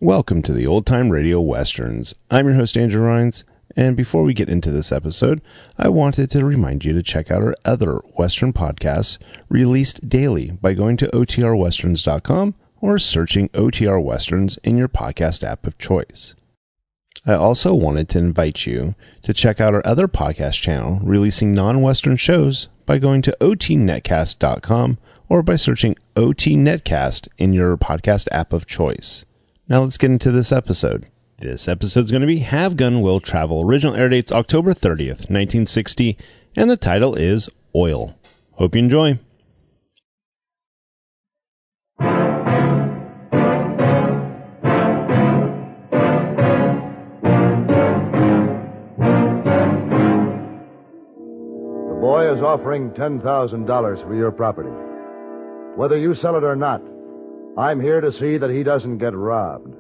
Welcome to the Old Time Radio Westerns. I'm your host, Andrew Rhynes, and before we get into this episode, I wanted to remind you to check out our other Western podcasts released daily by going to OTRwesterns.com or searching OTR Westerns in your podcast app of choice. I also wanted to invite you to check out our other podcast channel releasing non-Western shows by going to OTNetcast.com or by searching OT Netcast in your podcast app of choice. Now let's get into this episode. This episode is going to be Have Gun Will Travel. Original air date's October 30th, 1960, and the title is Oil. Hope you enjoy. The boy is offering $10,000 for your property. Whether you sell it or not, I'm here to see that he doesn't get robbed.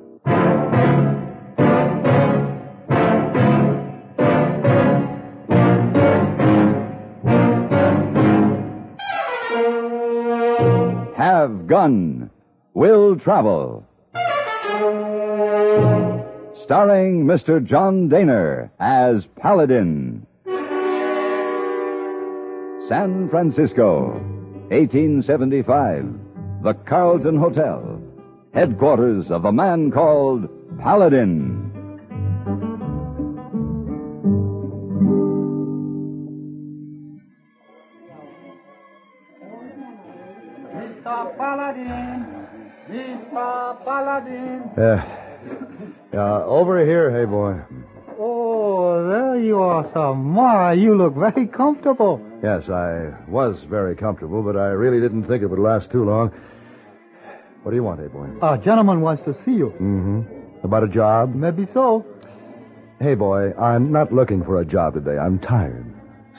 Have Gun Will Travel. Starring Mr. John Dehner as Paladin. San Francisco, 1875. The Carlton Hotel, headquarters of a man called Paladin. Mr. Paladin! Mr. Paladin! Over here, Heyboy. Oh, there you are, sir. My, you look very comfortable. Yes, I was very comfortable, but I really didn't think it would last too long. What do you want, Heyboy? A gentleman wants to see you. Mm-hmm. About a job? Maybe so. Heyboy, I'm not looking for a job today. I'm tired.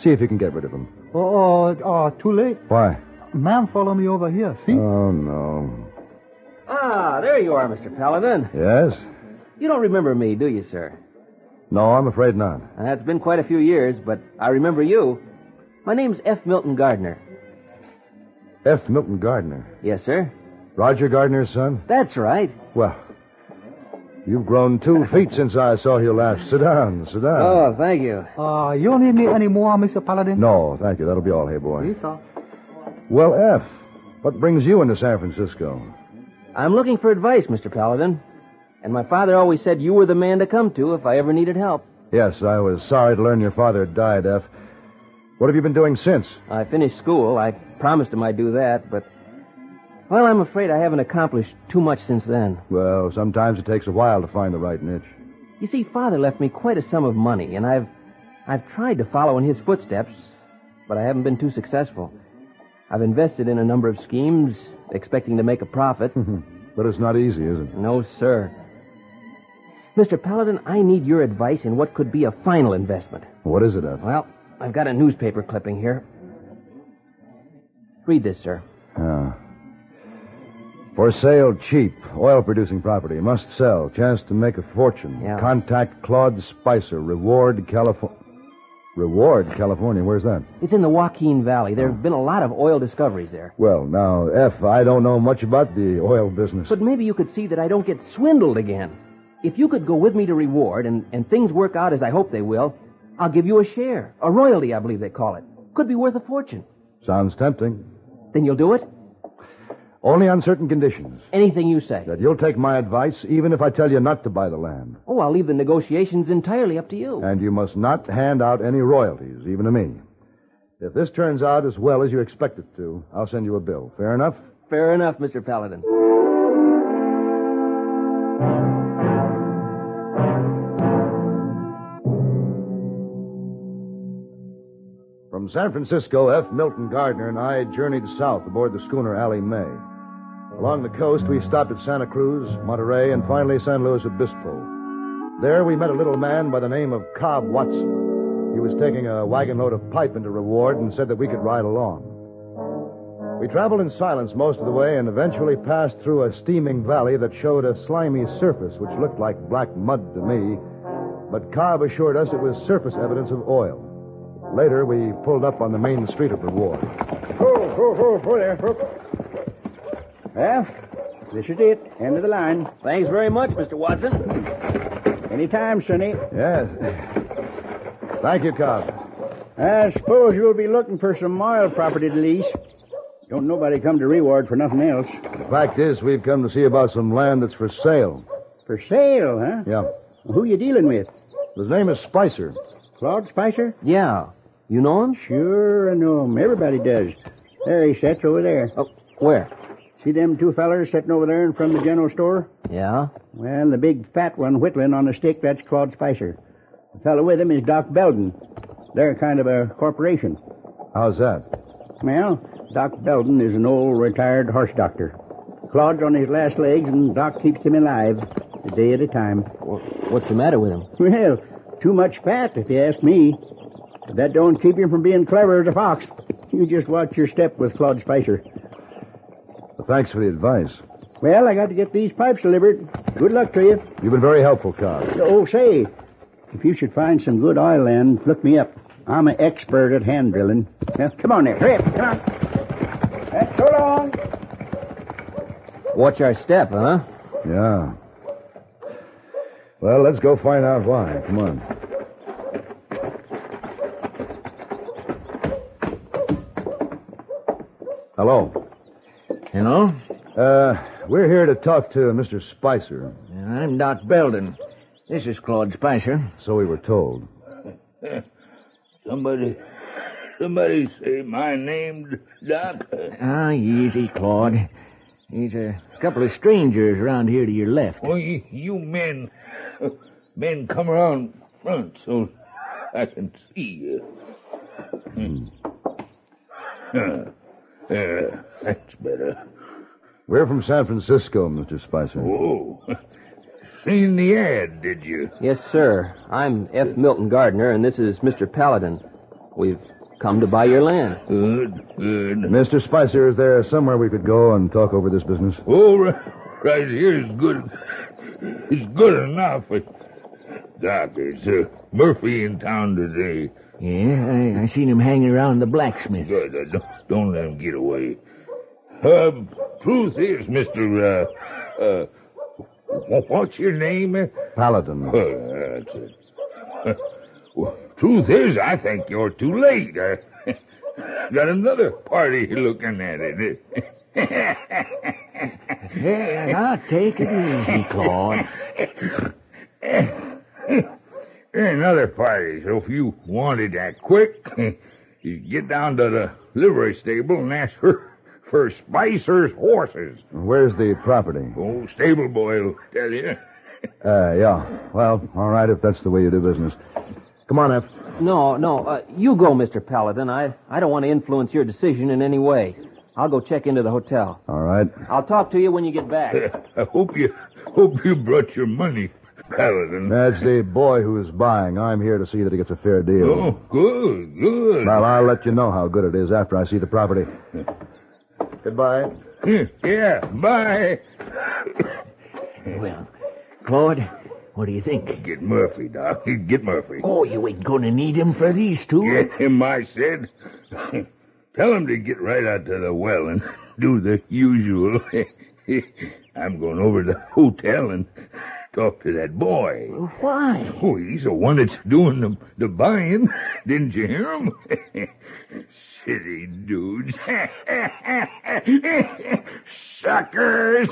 See if you can get rid of him. Too late. Why? Ma'am, follow me over here, see? Oh, no. Ah, there you are, Mr. Paladin. Yes? You don't remember me, do you, sir? No, I'm afraid not. It's been quite a few years, but I remember you. My name's F. Milton Gardner. F. Milton Gardner. Yes, sir. Roger Gardner's son? That's right. Well, you've grown 2 feet since I saw you last. Sit down. Oh, thank you. You don't need me anymore, Mr. Paladin? No, thank you. That'll be all, Heyboy. Yes, sir. Well, F, what brings you into San Francisco? I'm looking for advice, Mr. Paladin. And my father always said you were the man to come to if I ever needed help. Yes, I was sorry to learn your father had died, F. What have you been doing since? I finished school. I promised him I'd do that, but... Well, I'm afraid I haven't accomplished too much since then. Well, sometimes it takes a while to find the right niche. You see, Father left me quite a sum of money, and I've tried to follow in his footsteps, but I haven't been too successful. I've invested in a number of schemes, expecting to make a profit. But it's not easy, is it? No, sir. Mr. Paladin, I need your advice in what could be a final investment. What is it, F? Well, I've got a newspaper clipping here. Read this, sir. For sale cheap. Oil-producing property. Must sell. Chance to make a fortune. Yeah. Contact Claude Spicer. Reward, California. Reward, California. Where's that? It's in the Joaquin Valley. There have been a lot of oil discoveries there. Well, now, F, I don't know much about the oil business. But maybe you could see that I don't get swindled again. If you could go with me to Reward and things work out as I hope they will, I'll give you a share. A royalty, I believe they call it. Could be worth a fortune. Sounds tempting. Then you'll do it? Only on certain conditions. Anything you say. That you'll take my advice, even if I tell you not to buy the land. Oh, I'll leave the negotiations entirely up to you. And you must not hand out any royalties, even to me. If this turns out as well as you expect it to, I'll send you a bill. Fair enough? Fair enough, Mr. Paladin. From San Francisco, F. Milton Gardner and I journeyed south aboard the schooner Allie Mae. Along the coast, we stopped at Santa Cruz, Monterey, and finally San Luis Obispo. There we met a little man by the name of Cobb Watson. He was taking a wagon load of pipe into Reward and said that we could ride along. We traveled in silence most of the way and eventually passed through a steaming valley that showed a slimy surface which looked like black mud to me, but Cobb assured us it was surface evidence of oil. Later, we pulled up on the main street of Reward. Ho there. This is it. End of the line. Thanks very much, Mr. Watson. Anytime, Sonny. Yes. Thank you, Cobb. I suppose you'll be looking for some Moyles property to lease. Don't nobody come to Reward for nothing else. The fact is, we've come to see about some land that's for sale. For sale, huh? Yeah. Who you dealing with? His name is Spicer. Claude Spicer? Yeah. You know him? Sure, I know him. Everybody does. There he sits over there. Oh, where? See them two fellers sitting over there in front of the general store? Yeah. Well, the big fat one whittling on the stick, that's Claude Spicer. The fellow with him is Doc Belden. They're kind of a corporation. How's that? Well, Doc Belden is an old retired horse doctor. Claude's on his last legs, and Doc keeps him alive, a day at a time. What's the matter with him? Well, too much fat, if you ask me. But that don't keep him from being clever as a fox. You just watch your step with Claude Spicer. Well, thanks for the advice. Well, I got to get these pipes delivered. Good luck to you. You've been very helpful, Cobb. Oh, say, if you should find some good oil land, look me up. I'm an expert at hand drilling. Now, come on there. Hurry up. Come on. That's so long. Watch our step, huh? Yeah. Well, let's go find out why. Come on. Hello. Hello? We're here to talk to Mr. Spicer. I'm Doc Belden. This is Claude Spicer. So we were told. Somebody say my name, Doc? Easy, Claude. There's a couple of strangers around here to your left. Well, you men come around front so I can see you. That's better. We're from San Francisco, Mr. Spicer. Oh, seen the ad, did you? Yes, sir. I'm F. Milton Gardner, and this is Mr. Paladin. We've come to buy your land. Good. Mr. Spicer, is there somewhere we could go and talk over this business? Oh, right here is good. It's good enough. Doc, is Murphy in town today? Yeah, I seen him hanging around the blacksmith. Good. Don't let him get away. Truth is, Mr. What's your name? Paladin. That's it. Well, truth is, I think you're too late. Got another party looking at it. Hey, now take it easy, Claude. Another party, so if you wanted that quick, you get down to the livery stable and ask for Spicer's horses. Where's the property? Oh, stable boy will tell you. Yeah. Well, all right, if that's the way you do business. Come on, F. No, you go, Mr. Paladin. I don't want to influence your decision in any way. I'll go check into the hotel. All right. I'll talk to you when you get back. I hope you brought your money, Paladin. That's the boy who's buying. I'm here to see that he gets a fair deal. Oh, good. Well, I'll let you know how good it is after I see the property. Goodbye. Yeah, bye. Well, Claude, what do you think? Get Murphy, Doc. Get Murphy. Oh, you ain't going to need him for these two. Get him, I said. Tell him to get right out to the well and do the usual. I'm going over to the hotel and talk to that boy. Why? Oh, he's the one that's doing the buying. Didn't you hear him? City dudes. Suckers.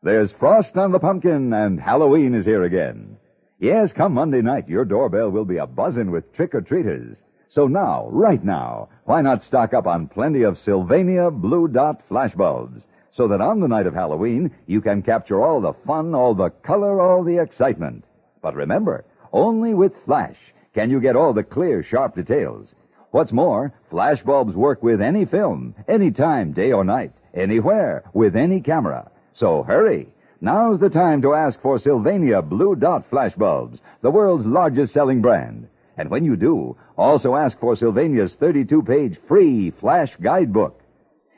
There's frost on the pumpkin, and Halloween is here again. Yes, come Monday night, your doorbell will be a-buzzing with trick-or-treaters. So now, right now, why not stock up on plenty of Sylvania Blue Dot flashbulbs, so that on the night of Halloween, you can capture all the fun, all the color, all the excitement. But remember, only with flash can you get all the clear, sharp details. What's more, flashbulbs work with any film, anytime, day or night, anywhere, with any camera. So hurry. Now's the time to ask for Sylvania Blue Dot flashbulbs, the world's largest selling brand. And when you do, also ask for Sylvania's 32-page free flash guidebook.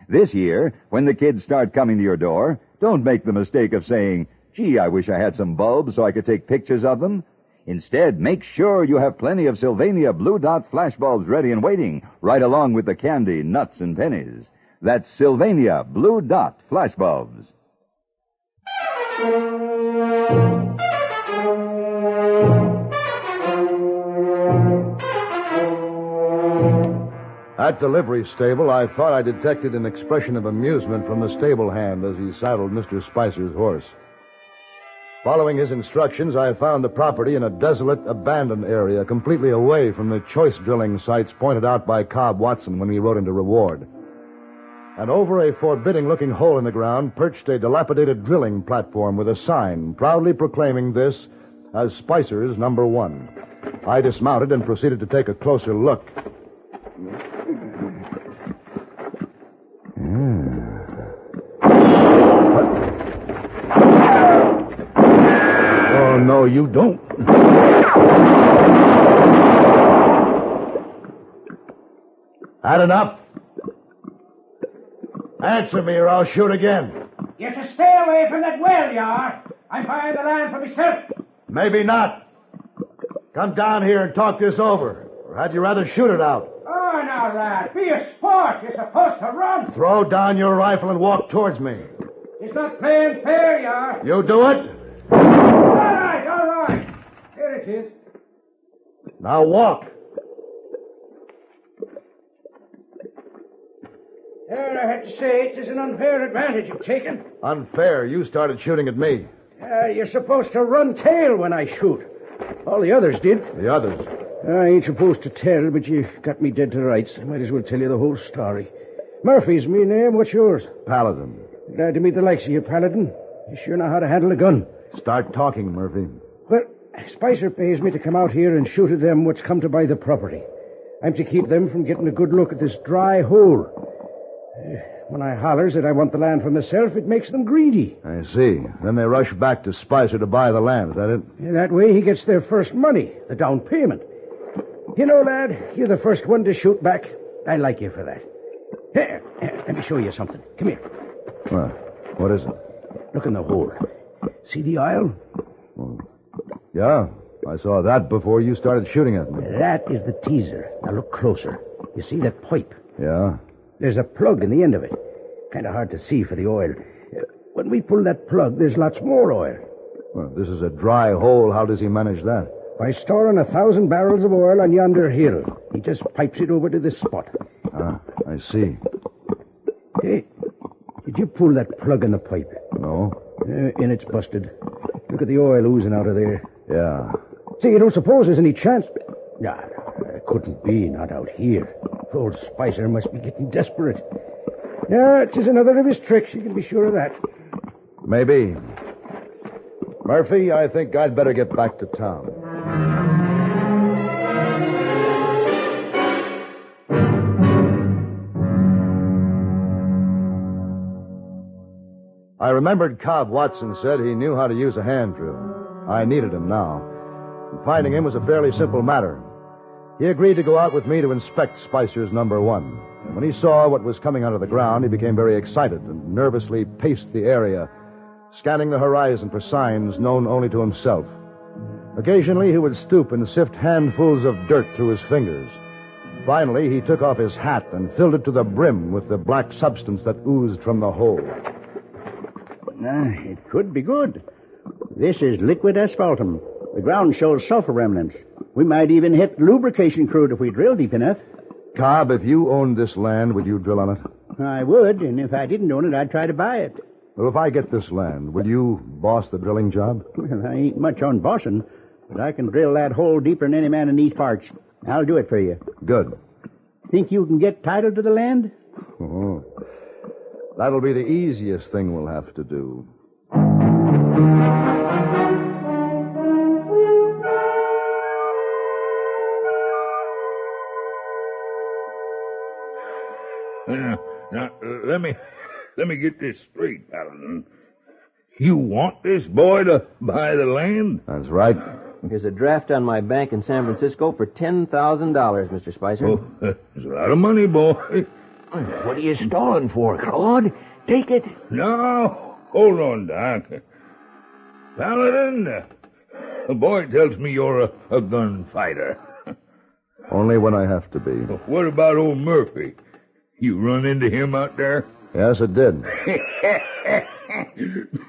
This year, when the kids start coming to your door, don't make the mistake of saying, "Gee, I wish I had some bulbs so I could take pictures of them." Instead, make sure you have plenty of Sylvania Blue Dot flashbulbs ready and waiting, right along with the candy, nuts, and pennies. That's Sylvania Blue Dot flashbulbs. At the livery stable, I thought I detected an expression of amusement from the stable hand as he saddled Mr. Spicer's horse. Following his instructions, I found the property in a desolate, abandoned area, completely away from the choice drilling sites pointed out by Cobb Watson when we rode into Reward. And over a forbidding-looking hole in the ground perched a dilapidated drilling platform with a sign proudly proclaiming this as Spicer's number 1. I dismounted and proceeded to take a closer look. Oh, no, you don't. Had enough? Answer me or I'll shoot again. You're to stay away from that well, you are. I'm buying the land for myself. Maybe not. Come down here and talk this over. Or had you rather shoot it out? Oh, now, lad, be a sport. You're supposed to run. Throw down your rifle and walk towards me. It's not playing fair, you are. You do it? All right. Here it is. Now walk. There, I had to say, it is an unfair advantage you've taken. Unfair. You started shooting at me. You're supposed to run tail when I shoot. All the others did. The others? I ain't supposed to tell, but you got me dead to rights. I might as well tell you the whole story. Murphy's me name. What's yours? Paladin. Glad to meet the likes of you, Paladin. You sure know how to handle a gun. Start talking, Murphy. Well, Spicer pays me to come out here and shoot at them what's come to buy the property. I'm to keep them from getting a good look at this dry hole. When I hollers that I want the land for myself, it makes them greedy. I see. Then they rush back to Spicer to buy the land, is that it? In that way, he gets their first money, the down payment. You know, lad, you're the first one to shoot back. I like you for that. Here, let me show you something. Come here. What is it? Look in the hole. See the aisle? Yeah, I saw that before you started shooting at me. That is the teaser. Now look closer. You see that pipe? Yeah? There's a plug in the end of it. Kind of hard to see for the oil. When we pull that plug, there's lots more oil. Well, this is a dry hole. How does he manage that? By storing 1,000 barrels of oil on yonder hill. He just pipes it over to this spot. Ah, I see. Hey, did you pull that plug in the pipe? No. And it's busted. Look at the oil oozing out of there. Yeah. Say, you don't suppose there's any chance? Nah, it couldn't be, not out here. Old Spicer must be getting desperate. Yeah, it is another of his tricks, you can be sure of that. Maybe. Murphy, I think I'd better get back to town. I remembered Cobb Watson said he knew how to use a hand drill. I needed him now. And finding him was a fairly simple matter. He agreed to go out with me to inspect Spicer's number 1. And when he saw what was coming out of the ground, he became very excited and nervously paced the area, scanning the horizon for signs known only to himself. Occasionally, he would stoop and sift handfuls of dirt through his fingers. Finally, he took off his hat and filled it to the brim with the black substance that oozed from the hole. It could be good. This is liquid asphaltum. The ground shows sulfur remnants. We might even hit lubrication crude if we drill deep enough. Cobb, if you owned this land, would you drill on it? I would, and if I didn't own it, I'd try to buy it. Well, if I get this land, will you boss the drilling job? Well, I ain't much on bossing, but I can drill that hole deeper than any man in these parts. I'll do it for you. Good. Think you can get title to the land? Oh. That'll be the easiest thing we'll have to do. Now, let me get this straight, Paladin. You want this boy to buy the land? That's right. There's a draft on my bank in San Francisco for $10,000, Mr. Spicer. Oh, that's a lot of money, boy. What are you stalling for, Claude? Take it. No, hold on, Doc. Paladin, A boy tells me you're a gunfighter. Only when I have to be. What about old Murphy? You run into him out there? Yes, it did.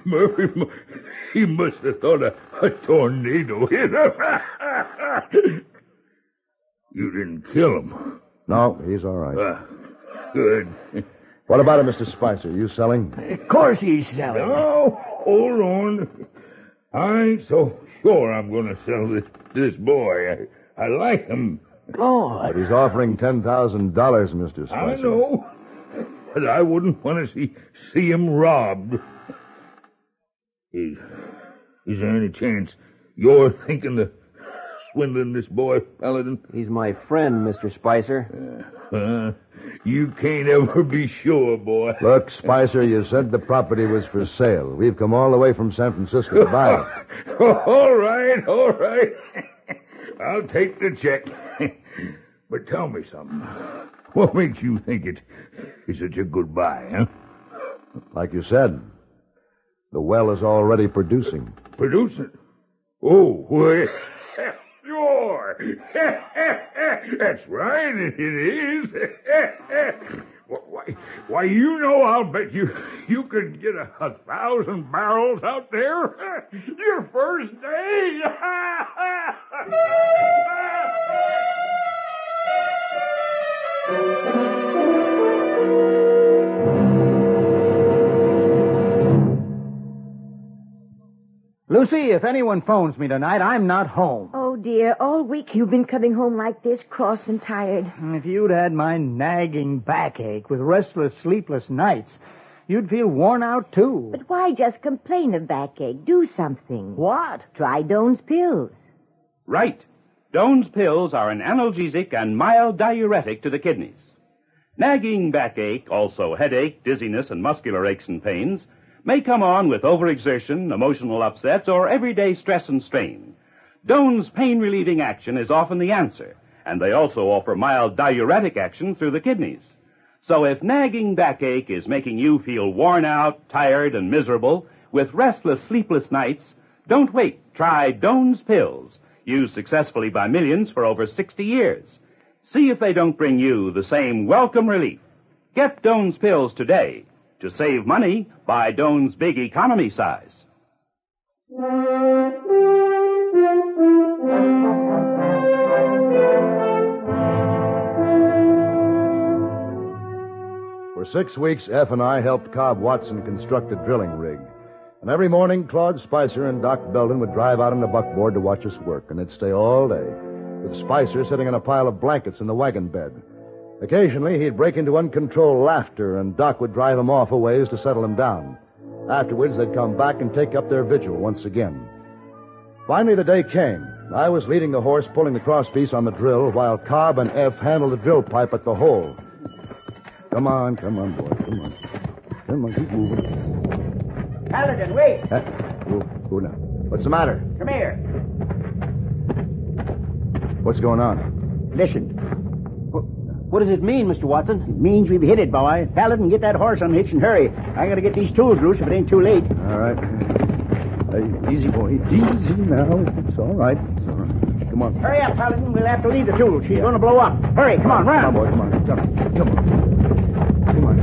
Murphy, he must have thought a tornado hit him. You didn't kill him. No, he's all right. Good. What about him, Mr. Spicer? You selling? Of course he's selling. No, hold on. I ain't so sure I'm going to sell this boy. I like him. Lord. But he's offering $10,000, Mr. Spicer. I know. But I wouldn't want to see him robbed. Is there any chance you're thinking of swindling this boy, Paladin? He's my friend, Mr. Spicer. You can't ever be sure, boy. Look, Spicer, you said the property was for sale. We've come all the way from San Francisco to buy it. All right. I'll take the check. But tell me something. What makes you think it is such a good buy, huh? Like you said, the well is already producing. Producing? Oh, well, sure. That's right, it is. Why, you know, I'll bet you could get 1,000 barrels out there your first day. Lucy, if anyone phones me tonight, I'm not home. Oh, dear. All week you've been coming home like this, cross and tired. If you'd had my nagging backache with restless, sleepless nights, you'd feel worn out, too. But why just complain of backache? Do something. What? Try Doan's pills. Right. Doan's pills are an analgesic and mild diuretic to the kidneys. Nagging backache, also headache, dizziness, and muscular aches and pains, may come on with overexertion, emotional upsets, or everyday stress and strain. Doan's pain-relieving action is often the answer, and they also offer mild diuretic action through the kidneys. So if nagging backache is making you feel worn out, tired, and miserable, with restless, sleepless nights, don't wait. Try Doan's pills, used successfully by millions for over 60 years. See if they don't bring you the same welcome relief. Get Doan's pills today. To save money, buy Doan's big economy size. For 6 weeks, F and I helped Cobb Watson construct a drilling rig. And every morning, Claude Spicer and Doc Belden would drive out on the buckboard to watch us work, and they'd stay all day, with Spicer sitting on a pile of blankets in the wagon bed. Occasionally, he'd break into uncontrolled laughter, and Doc would drive him off a ways to settle him down. Afterwards, they'd come back and take up their vigil once again. Finally, the day came. I was leading the horse, pulling the crosspiece on the drill, while Cobb and F handled the drill pipe at the hole. Come on, boy, come on. Come on, keep moving. Paladin, wait. Who now? What's the matter? Come here. What's going on? Listen. What does it mean, Mr. Watson? It means we've hit it, boy. Paladin, get that horse unhitched and hurry. I gotta get these tools loose if it ain't too late. All right. Hey, easy, boy. Easy now. It's all right. Come on. Hurry up, Paladin. We'll have to leave the tools. She's gonna blow up. Hurry, come on, run. Come on, boy. Come on. Come on. Come on.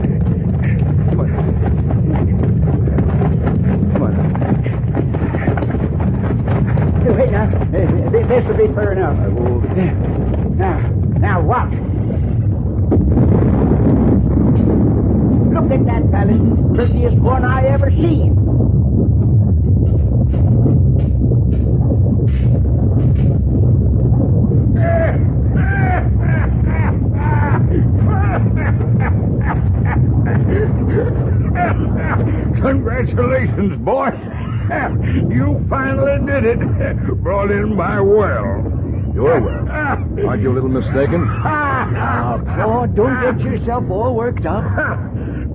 Wait now. This will be fair enough. I will. Now watch. Look at that, Paladin. Prettiest one I ever seen. Congratulations, boy. You finally did it. Brought in my well. Your well? Aren't you a little mistaken? Now, Claude, don't get yourself all worked up.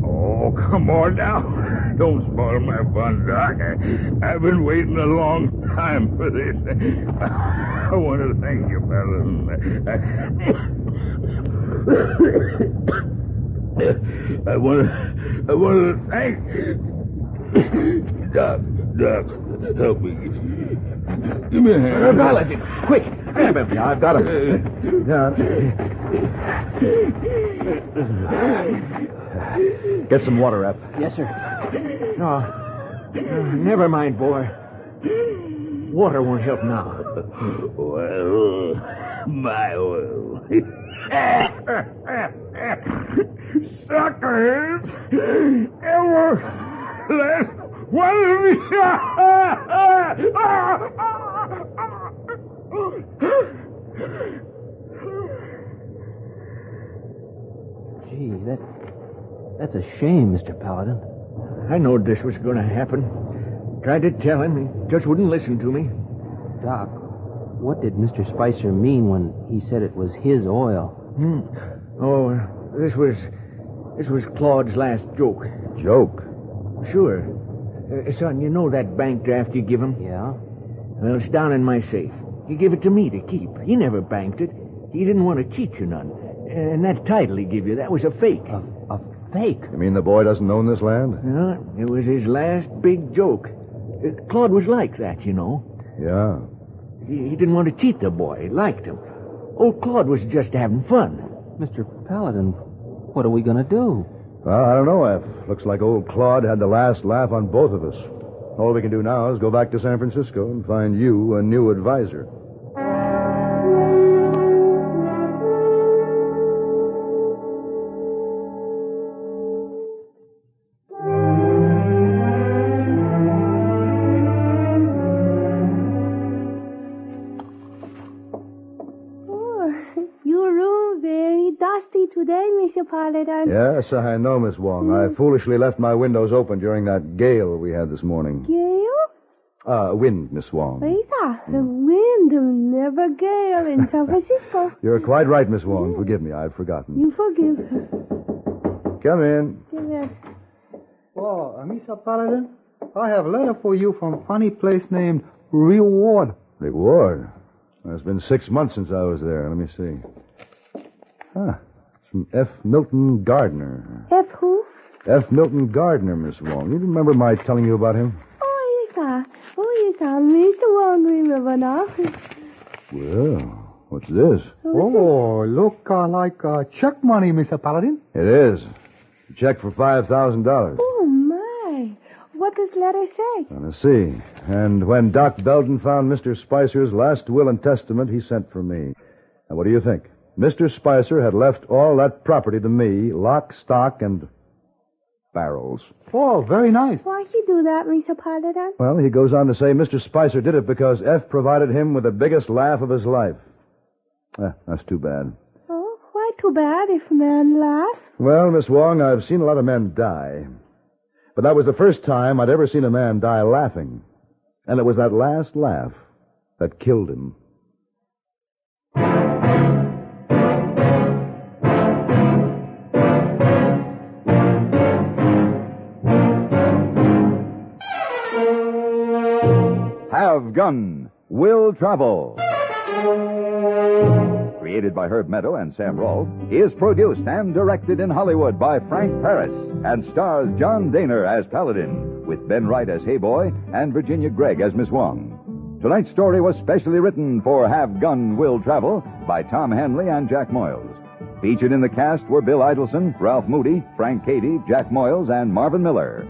Oh, come on now. Don't spoil my fun, Doc. I've been waiting a long time for this. I want to thank you, Paladin. I want to thank Doc. Help me. Give me a hand. Paladin, quick, grab him. Yeah, I've got him. Get some water, Ep. Yes, sir. No, never mind, boy. Water won't help now. Well, my oil. Suckers! Ever last one of me. Gee, that's a shame, Mr. Paladin. I knowed this was going to happen. Tried to tell him. He just wouldn't listen to me. Doc, what did Mr. Spicer mean when he said it was his oil? Oh, this was Claude's last joke. Joke? Sure. Son, you know that bank draft you give him? Yeah? Well, it's down in my safe. He gave it to me to keep. He never banked it. He didn't want to cheat you none. And that title he gave you, that was a fake. A fake? You mean the boy doesn't own this land? No, it was his last big joke. Claude was like that, you know. Yeah. He didn't want to cheat the boy. He liked him. Old Claude was just having fun. Mr. Paladin, what are we going to do? Well, I don't know, F. Looks like old Claude had the last laugh on both of us. All we can do now is go back to San Francisco and find you a new advisor. Today, Mr. Paladin. Yes, I know, Miss Wong. I foolishly left my windows open during that gale we had this morning. Gale? Wind, Miss Wong. The wind, never gale in San Francisco. You're quite right, Miss Wong. Forgive me, I've forgotten. You forgive. Come in. Give it. Oh, Mr. Paladin, I have a letter for you from a funny place named Reward. Reward? It's been 6 months since I was there. Let me see. From F. Milton Gardner. F. who? F. Milton Gardner, Miss Wong. You remember my telling you about him? Oh, yes, sir. Mr. Wong, remember now. Well, what's this? Oh, look like check money, Mr. Paladin. It is. A check for $5,000. Oh, my. What does the letter say? Let's see. And when Doc Belden found Mr. Spicer's last will and testament, he sent for me. Now, what do you think? Mr. Spicer had left all that property to me, lock, stock, and barrels. Oh, very nice. Why'd you do that, Mr. Paladin? Well, he goes on to say Mr. Spicer did it because F provided him with the biggest laugh of his life. That's too bad. Oh, why too bad if a man laughs? Well, Miss Wong, I've seen a lot of men die. But that was the first time I'd ever seen a man die laughing. And it was that last laugh that killed him. Have Gun Will Travel. Created by Herb Meadow and Sam Rolfe, is produced and directed in Hollywood by Frank Paris and stars John Dehner as Paladin, with Ben Wright as Heyboy and Virginia Gregg as Miss Wong. Tonight's story was specially written for Have Gun Will Travel by Tom Hanley and Jack Moyles. Featured in the cast were Bill Idelson, Ralph Moody, Frank Cady, Jack Moyles, and Marvin Miller.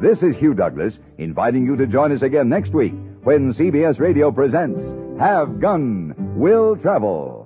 This is Hugh Douglas, inviting you to join us again next week when CBS Radio presents Have Gun Will Travel.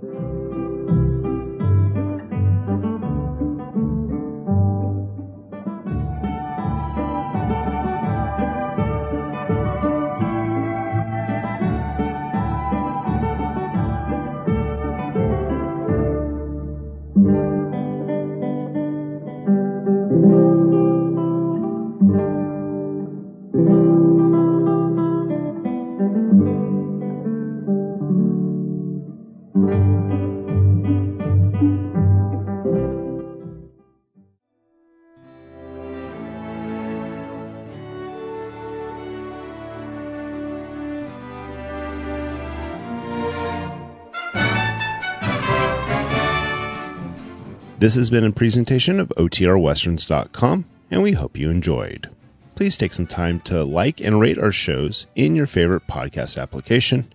This has been a presentation of OTRWesterns.com, and we hope you enjoyed. please take some time to like and rate our shows in your favorite podcast application.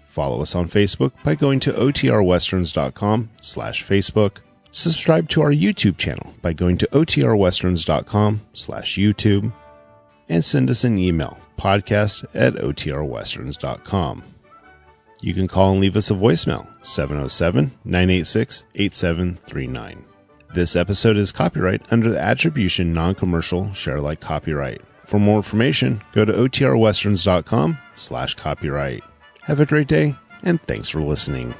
Follow us on Facebook by going to otrwesterns.com/Facebook. Subscribe to our YouTube channel by going to otrwesterns.com/YouTube. And send us an email, podcast@otrwesterns.com. You can call and leave us a voicemail, 707-986-8739. This episode is copyright under the Attribution Non-Commercial Share-alike copyright. For more information, go to otrwesterns.com/copyright. Have a great day, and thanks for listening.